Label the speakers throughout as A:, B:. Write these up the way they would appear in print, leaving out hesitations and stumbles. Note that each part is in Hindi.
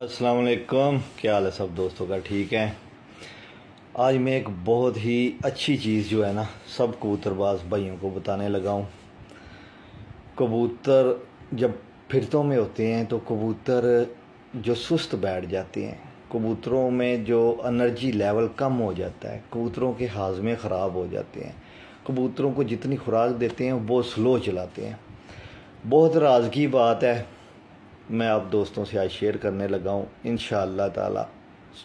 A: अस्सलाम वालेकुम। क्या हाल है सब दोस्तों का? ठीक है। आज मैं एक बहुत ही अच्छी चीज़ जो है ना सब कबूतरबाज भाइयों को बताने लगा हूँ। कबूतर जब फिरतों में होते हैं तो कबूतर जो सुस्त बैठ जाते हैं, कबूतरों में जो एनर्जी लेवल कम हो जाता है, कबूतरों के हाजमे ख़राब हो जाते हैं, कबूतरों को जितनी खुराक देते हैं वो स्लो चलाते हैं। बहुत राज की बात है, मैं आप दोस्तों से आज शेयर करने लगा हूँ। इंशाअल्लाह ताला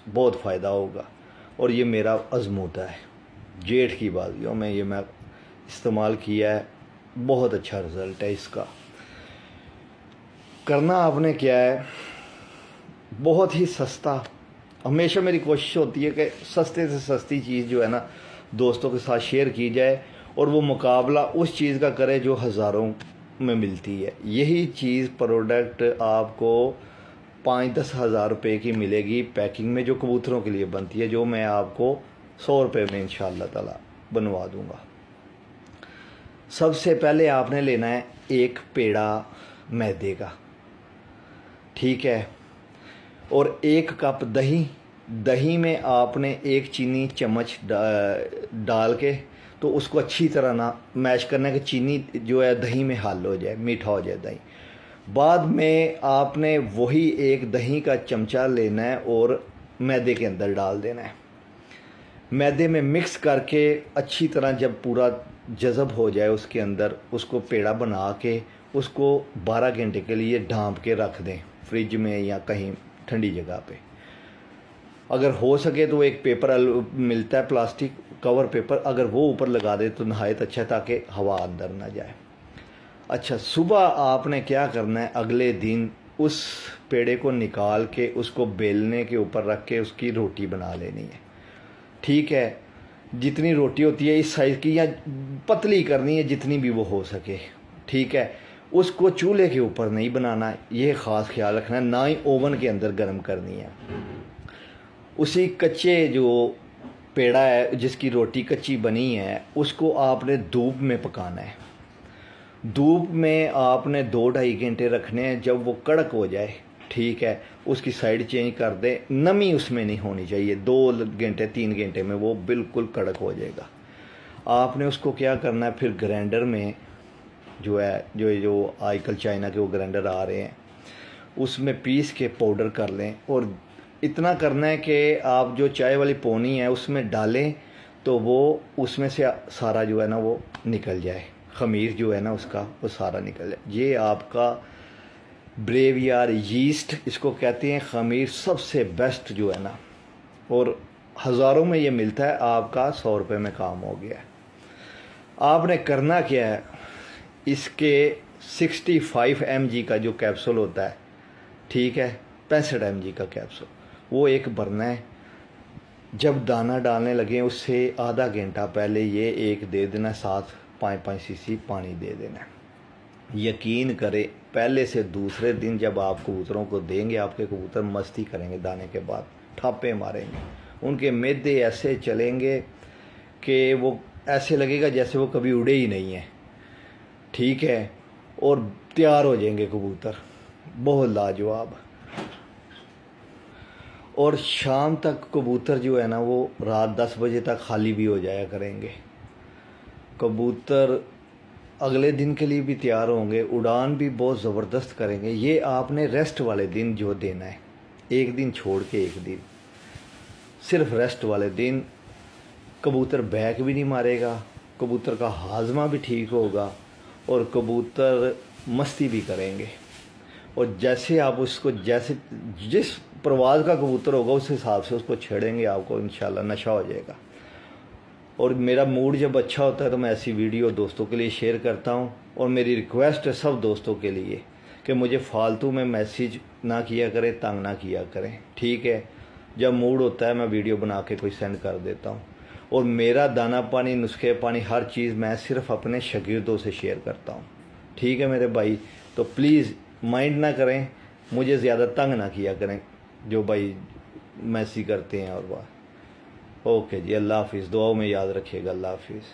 A: बहुत फ़ायदा होगा और ये मेरा अज़मूदा है। जेठ की बाजियों में ये मैं इस्तेमाल किया है, बहुत अच्छा रिज़ल्ट है इसका। करना आपने क्या है, बहुत ही सस्ता। हमेशा मेरी कोशिश होती है कि सस्ते से सस्ती चीज़ जो है ना दोस्तों के साथ शेयर की जाए और वो मुकाबला उस चीज़ का करे जो हज़ारों में मिलती है। यही चीज़ प्रोडक्ट आपको 5-10 हज़ार रुपये की मिलेगी पैकिंग में, जो कबूतरों के लिए बनती है, जो मैं आपको 100 रुपये में इंशाअल्लाह ताला बनवा दूँगा। सबसे पहले आपने लेना है एक पेड़ा मैदे का, ठीक है, और 1 कप दही। दही में आपने 1 चीनी चम्मच डाल के तो उसको अच्छी तरह ना मैश करना है कि चीनी जो है दही में हल हो जाए, मीठा हो जाए दही। बाद में आपने वही एक दही का चमचा लेना है और मैदे के अंदर डाल देना है। मैदे में मिक्स करके अच्छी तरह जब पूरा जज़ब हो जाए उसके अंदर, उसको पेड़ा बना के उसको 12 घंटे के लिए ढाँप के रख दें फ्रिज में या कहीं ठंडी जगह पे। अगर हो सके तो एक पेपर मिलता है प्लास्टिक कवर पेपर, अगर वो ऊपर लगा दे तो नहायत अच्छा है ताकि हवा अंदर ना जाए। अच्छा, सुबह आपने क्या करना है, अगले दिन उस पेड़े को निकाल के उसको बेलने के ऊपर रख के उसकी रोटी बना लेनी है, ठीक है। जितनी रोटी होती है इस साइज़ की या पतली करनी है जितनी भी वो हो सके, ठीक है। उसको चूल्हे के ऊपर नहीं बनाना, ये ख़ास ख्याल रखना है, ना ही ओवन के अंदर गर्म करनी है। उसी कच्चे जो पेड़ा है जिसकी रोटी कच्ची बनी है उसको आपने धूप में पकाना है। धूप में आपने 2-2.5 घंटे रखने हैं। जब वो कड़क हो जाए, ठीक है, उसकी साइड चेंज कर दें। नमी उसमें नहीं होनी चाहिए। 2 घंटे 3 घंटे में वो बिल्कुल कड़क हो जाएगा। आपने उसको क्या करना है, फिर ग्राइंडर में जो है जो आजकल चाइना के वो ग्राइंडर आ रहे हैं उसमें पीस के पाउडर कर लें। और इतना करना है कि आप जो चाय वाली पोनी है उसमें डालें तो वो उसमें से सारा जो है ना वो निकल जाए, ख़मीर जो है ना उसका वो सारा निकल जाए। ये आपका ब्रेवियार यीस्ट इसको कहते हैं, ख़मीर सबसे बेस्ट जो है ना, और हज़ारों में ये मिलता है। आपका 100 रुपये में काम हो गया है। आपने करना क्या है, इसके 65 mg का जो कैप्सूल होता है, ठीक है, 65 mg का कैप्सूल, वो एक भरना है। जब दाना डालने लगे उससे आधा घंटा पहले ये एक दे देना, साथ 5-5 सीसी पानी दे देना है। यकीन करें, पहले से दूसरे दिन जब आप कबूतरों को देंगे, आपके कबूतर मस्ती करेंगे, दाने के बाद ठापे मारेंगे, उनके मैदे ऐसे चलेंगे कि वो ऐसे लगेगा जैसे वो कभी उड़े ही नहीं हैं, ठीक है, और तैयार हो जाएंगे कबूतर, बहुत लाजवाब। और शाम तक कबूतर जो है ना वो रात 10 बजे तक खाली भी हो जाया करेंगे। कबूतर अगले दिन के लिए भी तैयार होंगे, उड़ान भी बहुत ज़बरदस्त करेंगे। ये आपने रेस्ट वाले दिन जो देना है, एक दिन छोड़ के एक दिन, सिर्फ रेस्ट वाले दिन कबूतर बैक भी नहीं मारेगा, कबूतर का हाजमा भी ठीक होगा और कबूतर मस्ती भी करेंगे। और जैसे आप उसको, जैसे जिस परवाज़ का कबूतर होगा उस हिसाब से उसको छेड़ेंगे, आपको इंशाल्लाह नशा हो जाएगा। और मेरा मूड जब अच्छा होता है तो मैं ऐसी वीडियो दोस्तों के लिए शेयर करता हूँ। और मेरी रिक्वेस्ट है सब दोस्तों के लिए कि मुझे फालतू में मैसेज ना किया करें, तंग ना किया करें, ठीक है। जब मूड होता है मैं वीडियो बना के कोई सेंड कर देता हूँ। और मेरा दाना पानी, नुस्खे पानी, हर चीज़ मैं सिर्फ अपने शागिर्दों से शेयर करता हूँ, ठीक है मेरे भाई। तो प्लीज़ माइंड ना करें, मुझे ज़्यादा तंग ना किया करें जो भाई मैसेज करते हैं। और वाह, ओके जी, अल्लाह हाफिज़, दुआओं में याद रखिएगा, अल्लाह हाफिज़।